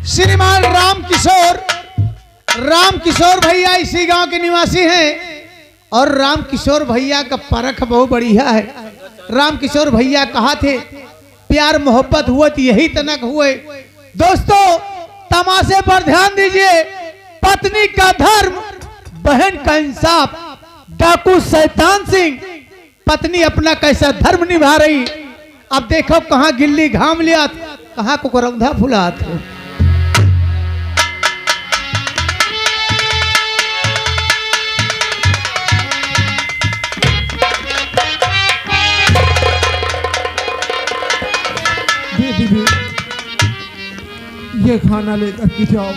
श्रीमान राम किशोर भैया इसी गांव के निवासी हैं और राम किशोर भैया का परख बहुत बढ़िया है। राम किशोर भैया कहा थे प्यार मोहब्बत हुआ तो यही तनक हुए। दोस्तों तमाशे पर ध्यान दीजिए। पत्नी का धर्म, बहन का इंसाफ। डाकू शैतान सिंह पत्नी अपना कैसा धर्म निभा रही। अब देखो कहाँ गिल्ली घाम लिया, कहाँ को करौंधा फुलात। ये खाना लेकर के जाओ,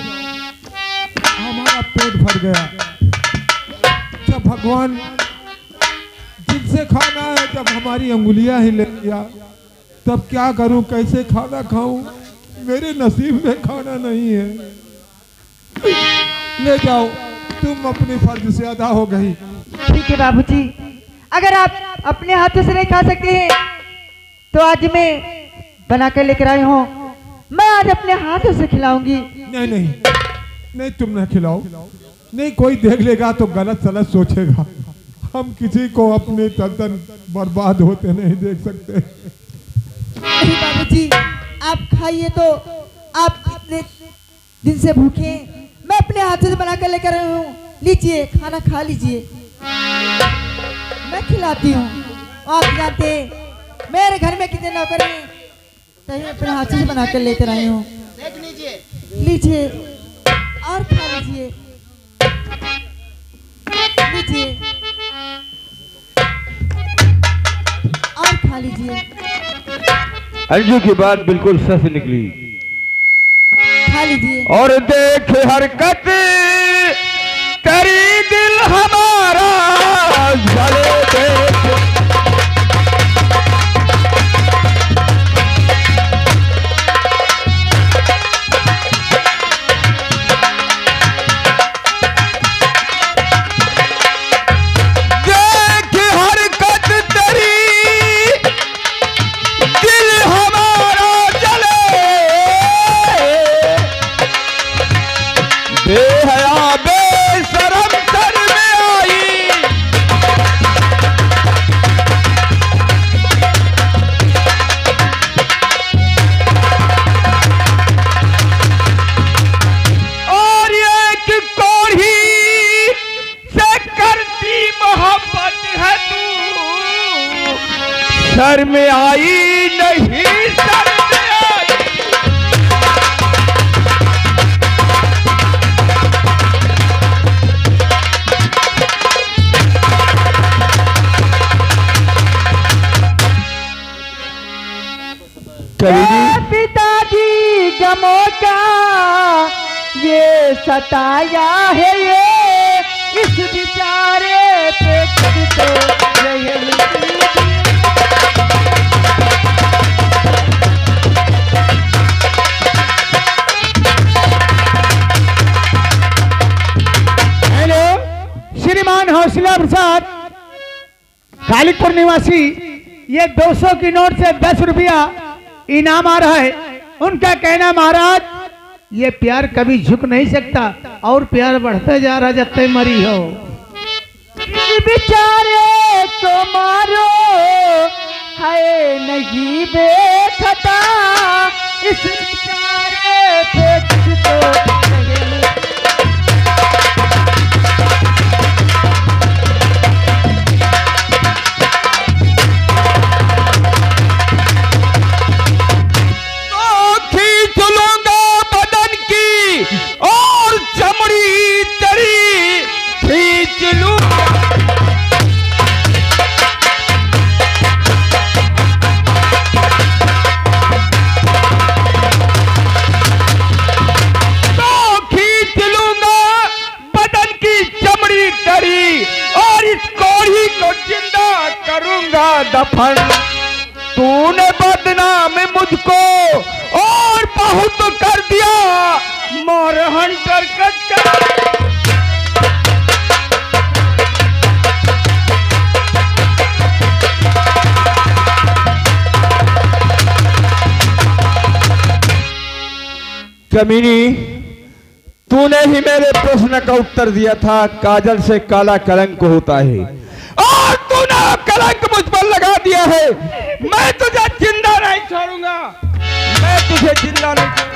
हमारा पेट भर गया। जब भगवान जिनसे खाना है, जब हमारी अंगुलियां ही ले लिया, तब क्या करूं, कैसे खाना खाऊं? मेरे नसीब में खाना नहीं है। ले जाओ, तुम अपनी फर्ज से अदा हो गई। ठीक है बाबूजी, अगर आप अपने हाथों से नहीं खा सकते हैं तो आज मैं बना कर लेकर आई हूँ। मैं आज अपने हाथों से खिलाऊंगी। नहीं नहीं नहीं, तुम ना खिलाओ। नहीं, कोई देख लेगा तो गलत सलत सोचेगा। हम किसी को अपने तन बर्बाद होते नहीं देख सकते। नहीं बाबूजी, आप खाइए तो। आप इतने दिन से भूखे, मैं अपने हाथों से बना कर लेकर आई हूँ। लीजिए, खाना खा लीजिए, मैं खिलाती हूँ। आप जानते मेरे घर में कितने नौकर हैं, तभी अपने हाथों से बना कर लेकर आई हूँ। देख लीजिए, लीजिए और खा लीजिए। लीजिए और खा लीजिए। अंजू की बात बिल्कुल सच निकली। खा लीजिए। और देख हरकत तेरी, दिल हमारा जले देख। सर में आई नहीं, सर में आई। पिताजी गमों का ये सताया है, ये इस बेचारे पे कुछ तो रहे। श्रीमान हौसला प्रसाद खालिदपुर निवासी, ये 200 की नोट से 10 रुपया इनाम आ रहा है। उनका कहना महाराज ये प्यार कभी झुक नहीं सकता और प्यार बढ़ता जा रहा जब तक मरी हो। बेचारे तो मारो है नहीं बेखता, इस बेचारे पे कुछ तो दफन। तूने बदनाम मुझको और बहुत कर दिया, मोर हंटर कट। कमीनी, तूने ही मेरे प्रश्न का उत्तर दिया था काजल से काला कलंक होता है, और तूने कलंक मुझ पर लगा दिया है। मैं तुझे जिंदा नहीं छोड़ूंगा, मैं तुझे जिंदा नहीं छोड़ूंगा।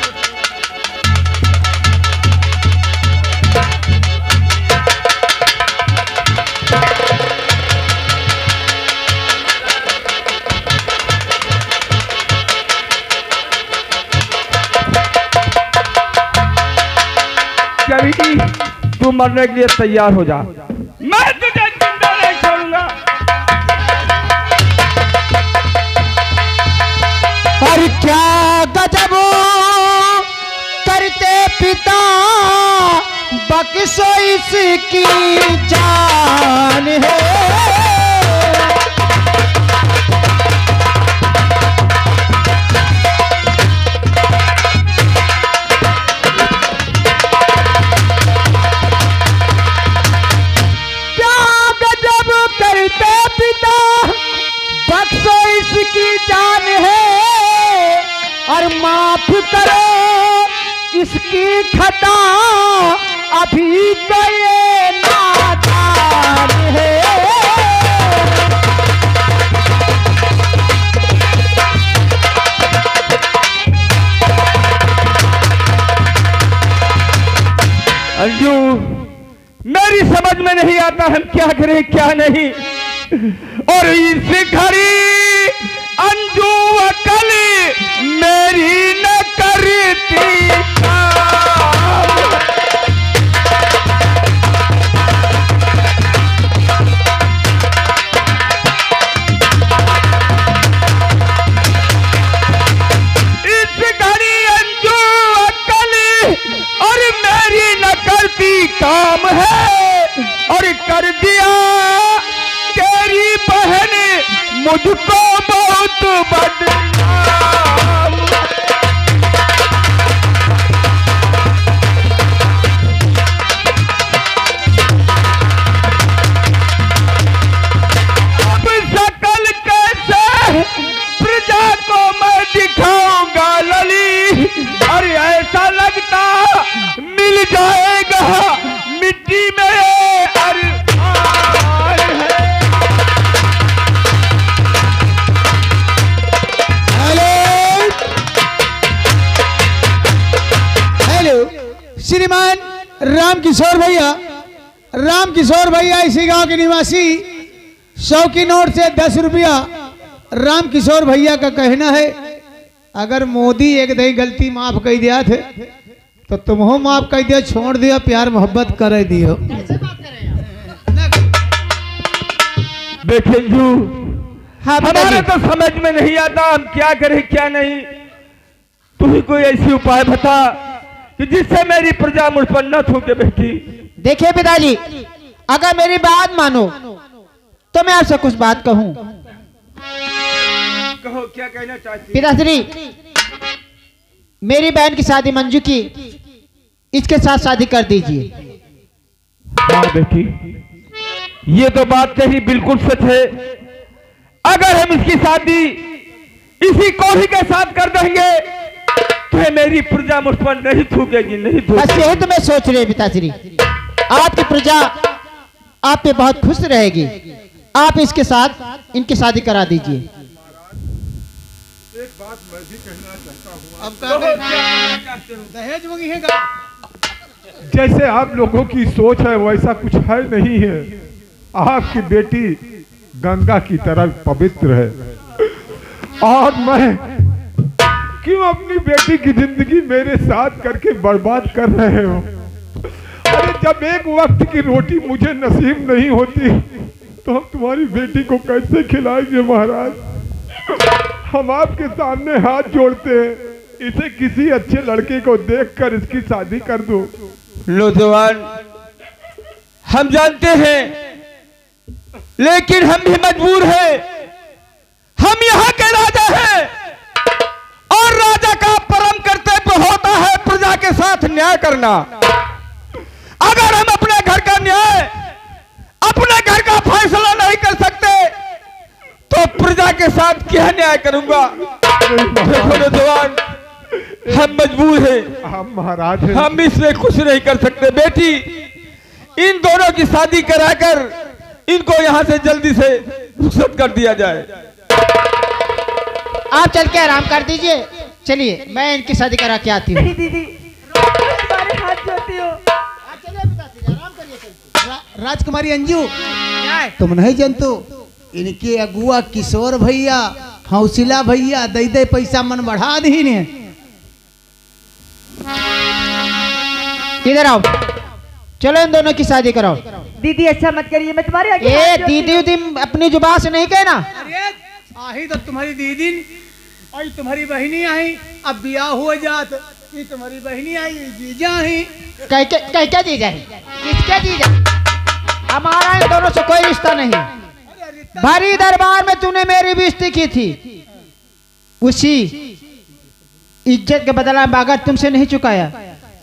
कभी तू मरने के लिए तैयार हो जा, मैं तुझे जिंदा नहीं छोड़ूंगा। पर क्या गजब करते पिता, बख्शो इसकी जान है। इसकी जान है और माफ करो इसकी खता, अभी तो ये नादान है। अंजू, मेरी समझ में नहीं आता हम क्या करें क्या नहीं, और इस घड़ी अंजू अकली मेरी न करती काम। इस घड़ी अंजू अकली और मेरी न करती काम है, और कर दिया तेरी बहन मुझको बहुत बदनाम। अब शकल कैसे प्रजा को मैं दिखाऊंगा लली, और ऐसा लगता मिल जाएगा मिट्टी में श्रीमान रामकिशोर भैया इसी गांव के निवासी। 100 की नोट से 10 रुपया रामकिशोर भैया का कहना है, अगर मोदी एक दही गलती माफ कर दिया थे तो तुम हो माफ कर दिया, छोड़ दिया, प्यार मोहब्बत कर दियो। देखें जू, हमारे तो समझ में नहीं आता हम क्या करें क्या नहीं। तू ही कोई ऐसी उपाय बता कि जिससे मेरी प्रजा मुझ पर न थूके बेटी। देखिए पिताजी, अगर मेरी बात मानो तो मैं आपसे कुछ बात कहूं। कहो, क्या कहना चाहती? पिताश्री, मेरी बहन की शादी मंजू की इसके साथ शादी कर दीजिए। हाँ बेटी, ये तो बात कही बिल्कुल सच है। अगर हम इसकी शादी इसी कोही के साथ कर देंगे तो मेरी प्रजा मुझ पर नहीं थूकेगी, नहीं थूकेगी। बस यही तो मैं सोच रही पिताश्री, आपकी प्रजा आप पे बहुत खुश रहेगी। आप इसके साथ इनकी शादी करा दीजिए। एक बात मैं भी कहना चाहता हूँ, दहेज मंगेगा। जैसे आप लोगों की सोच है वैसा कुछ है नहीं है। आपकी बेटी गंगा की तरह पवित्र है, और मैं क्यों अपनी बेटी की जिंदगी मेरे साथ करके बर्बाद कर रहे हो? अरे जब एक वक्त की रोटी मुझे नसीब नहीं होती तो हम तुम्हारी बेटी को कैसे खिलाएंगे महाराज? हम आपके सामने हाथ जोड़ते हैं, इसे किसी अच्छे लड़के को देखकर इसकी शादी कर दो। लो जवान, हम जानते हैं, लेकिन हम भी मजबूर हैं। हम यहाँ के राजा हैं, और राजा का परम कर्तव्य होता है प्रजा के साथ न्याय करना। अगर हम अपने घर का न्याय, अपने घर का फैसला नहीं कर सकते तो प्रजा के साथ क्या न्याय करूंगा? देखो जवान, हम मजबूर हैं, हम महाराज हैं। हम इसमें कुछ नहीं कर सकते। बेटी, इन दोनों की शादी कराकर इनको यहाँ से जल्दी से रुखसत कर दिया जाए। आप चल के आराम कर दीजिए। चलिए मैं इनकी शादी करा के आती हूँ। नहीं दीदी, तुम्हारे हाथ जोड़ती हो। राजकुमारी अंजू, तुम नहीं जानतो इनके अगुआ किशोर भैया, हौसला भैया दे दे पैसा मन बढ़ा दी ने। इधर आओ, चलो इन दोनों की शादी कराओ। दीदी ऐसा मत करिए, मैं तुम्हारे आगे ए हाथ जोड़ती दीदी हूँ। उदी अपनी जुबान से नहीं कहना। अरे आही तो तुम्हारी दीदी और तुम्हारी बहनी आई, अब ब्याह हो जात, ये तुम्हारी बहनी आई, जीजा आई। कह क्या दी जाए, किसके दी जाए? हमारा इन दोनों से कोई रिश्ता नहीं। भरी दरबार में तूने मेरी बेइज्जती की थी, उसी इज्जत के बदला में अगर तुमसे नहीं चुकाया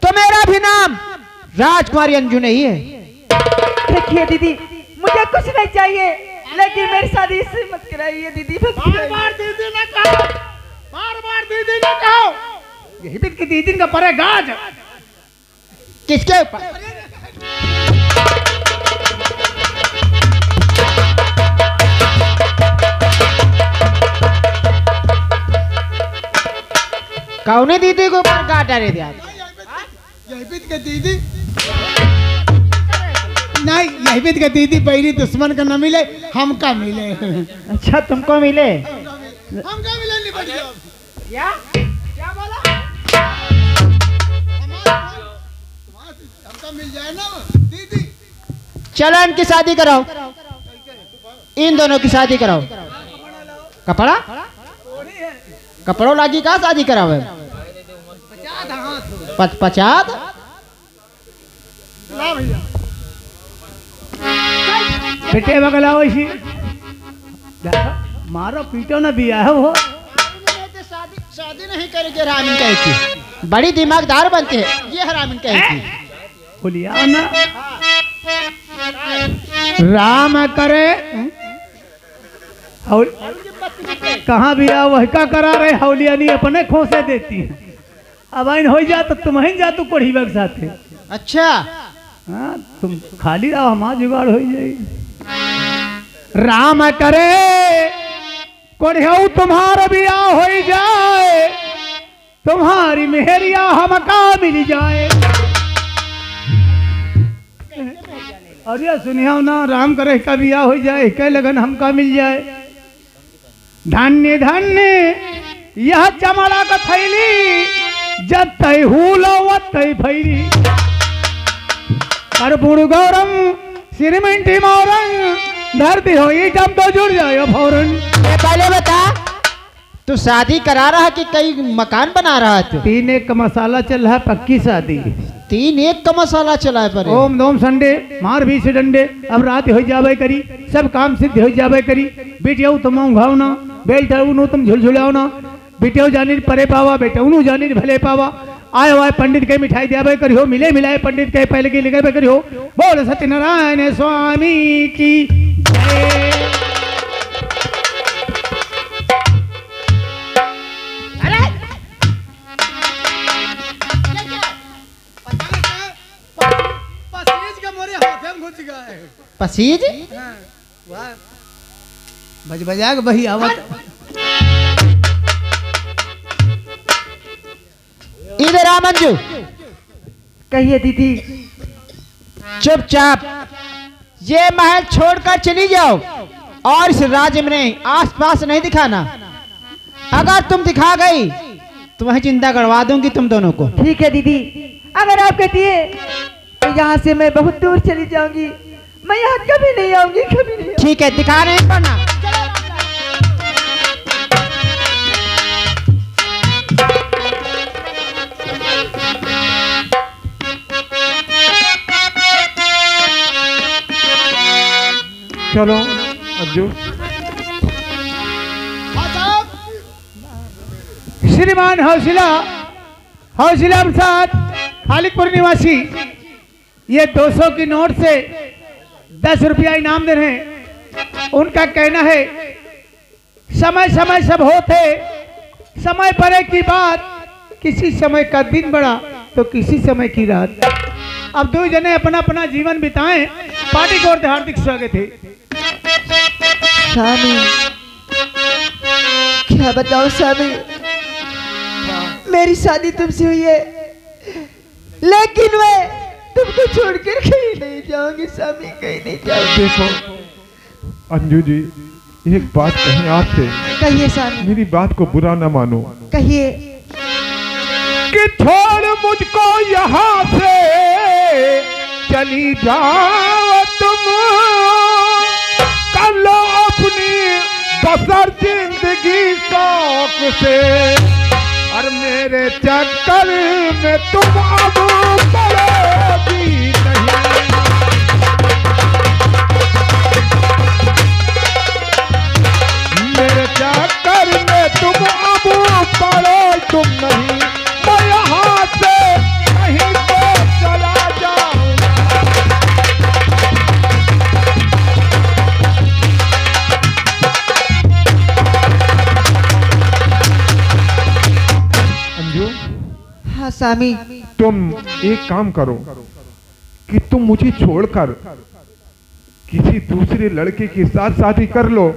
तो मेरा भी नाम राजकुमारी अंजू नहीं है। देखिए दीदी, मुझे कुछ नहीं चाहिए, लेकिन मेरी शादी इससे मत कराइए दीदी। बार दीदी ने कहो, बार दीदी ने कहो, यही भी कि दीदी का परे गाज। किसके ऊपर? कौने दीदी को ऊपर गाड़ डाले दिया? यही भी के दीदी नहीं, यही भी के दीदी पहली दुश्मन का न मिले, हमका मिले। अच्छा तुमको मिले? हमका मिले नहीं बढ़िया। क्या क्या बोला? हमका मिल जाए ना दीदी। चलो इनकी शादी कराओ, इन दोनों की शादी कराओ। कपड़ा कपड़ों लागी का शादी करावे? 50 बेटे बगलाओ इसी मारो पीटो ना बिया है वो। शादी नहीं करेगी हरामिन कहे की, बड़ी दिमागदार बनती है ये हरामिन कहे की। बोलिया ना राम करे कहाँ भी आ वह का करा रहे हौलिया नहीं अपने खोसे देती है। अब आइन हो जा तो तुम ही जा तू कोढ़ी बग साथे। अच्छा हाँ तुम खाली रहो, हमारा जुगाड़ हो जाए। राम करे कोढ़ियाऊ तुम्हारा बिया हो जाए, तुम्हारी मेहरिया हमका मिल जाए। अरे सुनिया ना, राम करे का बिया हो जाए, कह लगन हमका मिल जाए। धन्य धन्य यह चमड़ा का थैली, जब तय हुलो तय फैली। कर्पूर गौरम सिरमिंटी मोरन, धरती हो जब तो जुड़ जाए फौरन। पहले बता, तू शादी करा रहा कि कई मकान बना रहा तू? 3 1 का मसाला चल रहा है, पक्की शादी। 3 1 का मसाला चला है पर। ओम दोम संडे मार भी से डंडे, अब रात हो जावे करी, सब काम सिद्ध हो जावे करी। बेटियाऊ तुम घाव ना, बेल नो तुम झुलझुलाओ ना। बेटियाऊ जानी परे पावा, बेटा जानी भले पावा। आए वाए पंडित के मिठाई दिया करियो, मिले मिलाए पंडित के पहले की लिखे करियो। बोल सत्यनारायण स्वामी की जय। पसीज बज बजा के बही आवत। इधर आ मंजू। कहिए दीदी। चुपचाप ये महल छोड़कर चली जाओ और इस राज्य में आसपास नहीं दिखाना। अगर तुम दिखा गई तो वही जिंदा गड़वा दूंगी तुम दोनों को। ठीक है दीदी, अगर आप कहती है तो यहाँ से मैं बहुत दूर चली जाऊंगी, मैं यहाँ कभी नहीं आऊंगी, कभी नहीं। ठीक है, दिखा नहीं पड़ना। चलो अंजू। श्रीमान हौसला प्रसाद खालिकपुर निवासी, ये 200 की नोट से 10 रुपया इनाम दे रहे हैं। उनका कहना है समय समय सब होते, समय परे की बात किसी समय का दिन बड़ा तो किसी समय की रात। अब दो जने अपना अपना जीवन बिताएं। पार्टी की ओर से हार्दिक स्वागत है। स्वामी क्या बताओ स्वामी, मेरी शादी तुमसे हुई है लेकिन मैं तुमको छोड़कर कहीं नहीं जाऊंगी स्वामी, कहीं नहीं जाऊंगी। देखो अंजू जी, एक बात कहें आपसे, कहिए स्वामी, मेरी बात को बुरा न मानो कहिए। कि छोड़ मुझको यहाँ से चली जाओ तुम, कर लो अपनी बसर जिंदगी शौक से, और मेरे चक्कर में तुम अब पड़ोगी नहीं। मेरे चक्कर में तुम अब पड़ो तुम नहीं, मैं यहाँ से कहीं तो चला जाऊं। अंजू, हाँ स्वामी, तुम एक काम करो कि तुम मुझे छोड़कर किसी दूसरे लड़के के साथ शादी कर लो,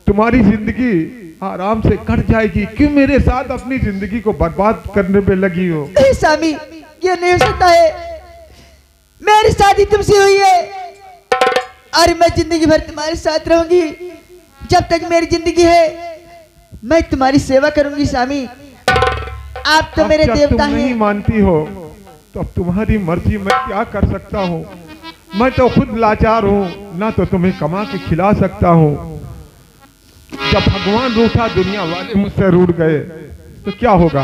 तुम्हारी जिंदगी आराम से कट जाएगी। क्यों मेरे साथ अपनी जिंदगी को बर्बाद करने पे लगी हो? नहीं स्वामी, ये नहीं हो सकता है। मेरी शादी तुमसे हुई है और मैं जिंदगी भर तुम्हारे साथ रहूंगी। जब तक मेरी जिंदगी है मैं तुम्हारी सेवा करूंगी स्वामी। आप तो मेरे जब देवता तुम नहीं हैं। मानती हो तो अब तुम्हारी मर्जी, मैं क्या कर सकता हूँ। मैं तो खुद लाचार हूँ, ना तो तुम्हें कमा के खिला सकता हूँ। जब भगवान रूठा, दुनिया वाले मुझसे रूठ गए तो क्या होगा?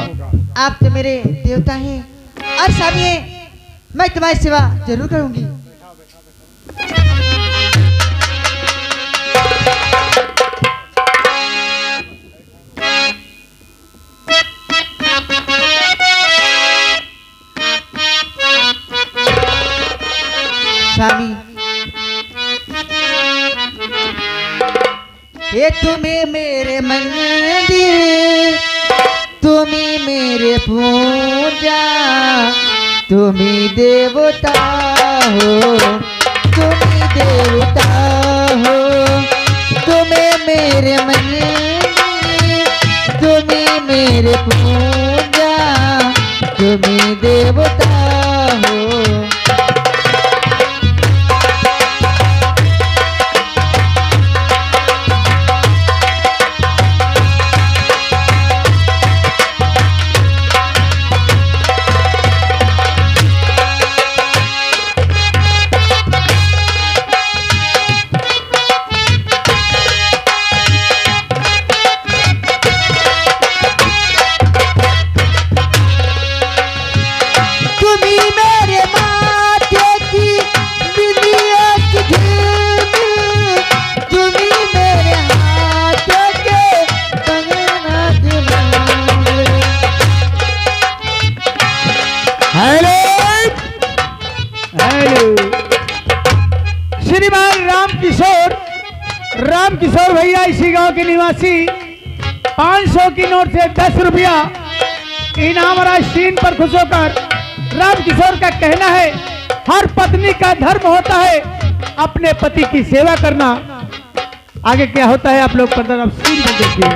आप तो मेरे देवता हैं और स्वामी मैं तुम्हारी सेवा जरूर करूंगी। स्वामी ये तुम्हें मेरे मंदिर, तुम्ही मेरे पूजा, तुम्ही देवता हो, तुम्ही देवता हो। तुम्हें मेरे मंदिर, तुम्ही मेरे पूजा, तुम्ही देवता हो। श्रीमान राम किशोर भैया इसी गांव के निवासी 500 की नोट से 10 रुपया इनाम राशि पर खुश होकर राम किशोर का कहना है हर पत्नी का धर्म होता है अपने पति की सेवा करना। आगे क्या होता है आप लोग पर्दा सीन में देखिए।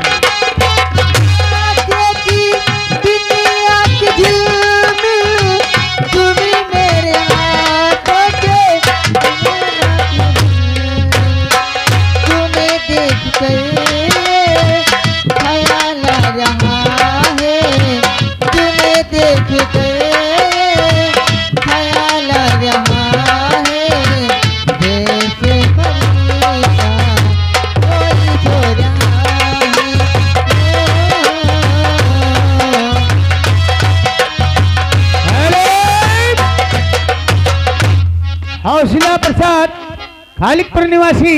हौसला प्रसाद खालिकपुर निवासी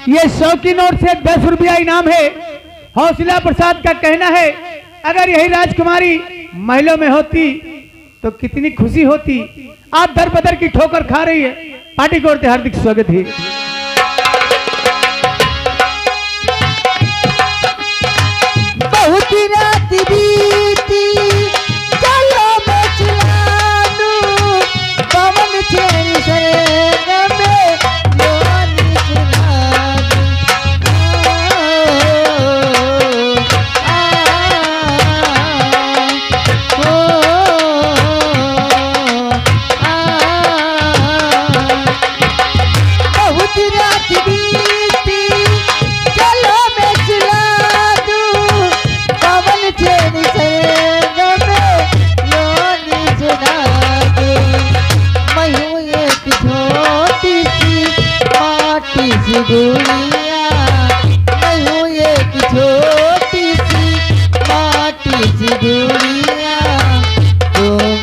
ये 100 की नोट से 10 रुपया इनाम है। हौसला प्रसाद का कहना है अगर यही राजकुमारी महलों में होती तो कितनी खुशी होती। आप दर बदर की ठोकर खा रही है। पार्टी को हार्दिक स्वागत है। बहुत रात बीती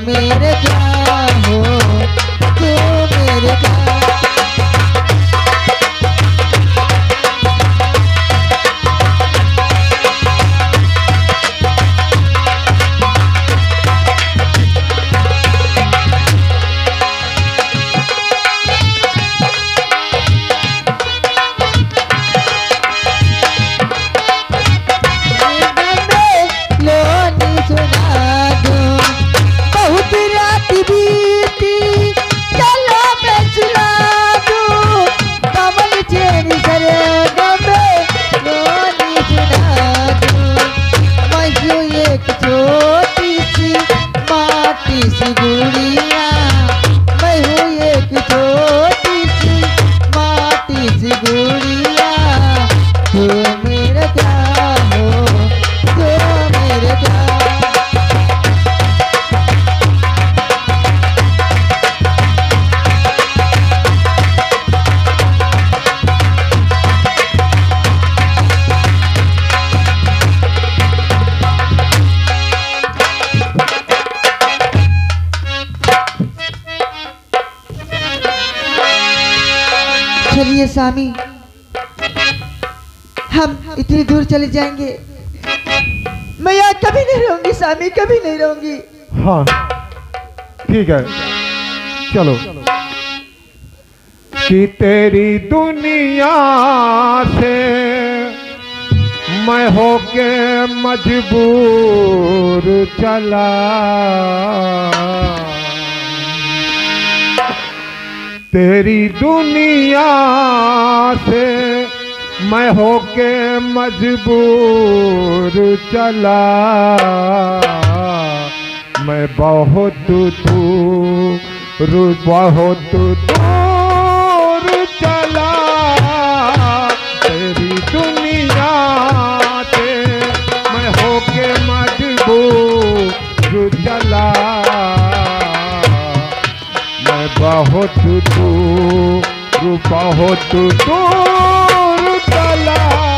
मेरे क्या हो, तू मेरे क्या। चलिए स्वामी, हम इतनी दूर चले जाएंगे। मैं यहाँ कभी नहीं रहूंगी स्वामी, कभी नहीं रहूंगी। हाँ ठीक है, चलो। कि तेरी दुनिया से मैं होके मजबूर चला, तेरी दुनिया से मैं होके मजबूर चला। मैं बहुत दूर चला, तेरी दुनिया से मैं होके मजबूर चला। मैं बहुत दूर चला।